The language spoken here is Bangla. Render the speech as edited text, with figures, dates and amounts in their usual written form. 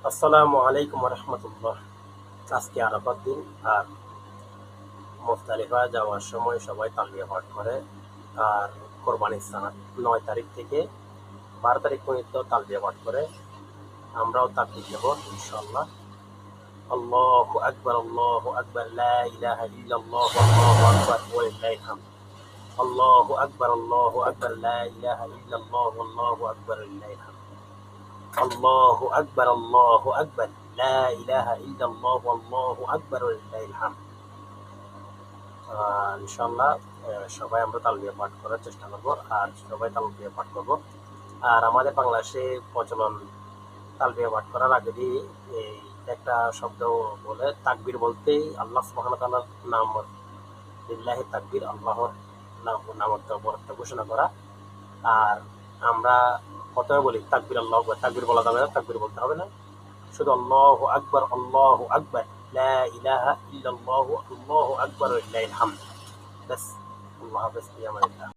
আসসালামু আলাইকুম রহমতুল্লাহ। আজকে আরাফার দিন, আর মুজদালিফা যাওয়ার সময় সবাই তালবিয়া পাঠ করে। আর কোরবানির সানাত 9 তারিখ থেকে 12 তারিখ পর্যন্ত তালবিয়া পাঠ করে। আমরাও তাকবীর দেব ইনশাআল্লাহ। আল্লাহু আকবার, আল্লাহু আকবার, লা ইলাহা ইল্লাল্লাহ, আল্লাহু আকবার ওয়া লিল্লাহিল হামদ। আল্লাহু আকবার, আল্লাহু আকবার, লা ইলাহা ইল্লাল্লাহ, আল্লাহু আকবার ওয়া লিল্লাহিল হামদ। আল্লাহু আকবার, আল্লাহু আকবার, লা ইলাহা ইল্লাল্লাহ, আল্লাহু আকবার ওয়া লিল্লাহিল হামদ। ইনশাআল্লাহ সবাই আমরা তালবিয়া পাঠ করার চেষ্টা করব, আর সবাই তালবিয়া পাঠ করব। আর আমাদের বাংলাদেশে প্রচলন তালবিয়া পাঠ করার আগে দিয়ে এই একটা শব্দ বলে, তাকবীর বলতেই আল্লাহ সুবহানাহু ওয়া তাআলার নাম, লিল্লাহি তাকবীর, আল্লাহর নামত্ব বরত্ব ঘোষণা করা। আর আমরা প্রথমে বলি তাকবীর, আল্লাহু আকবার। তাকবীর বলা যাবে না, তাকবীর বলতে হবে না, শুধু আল্লাহু আকবার, আল্লাহু আকবার, লা ইলাহা ইল্লাল্লাহু, আল্লাহু আকবার ওয়া লিল্লাহিল হামদ। ব্যাস। আল্লাহ হাফেজ। ফি আমানিল্লাহ।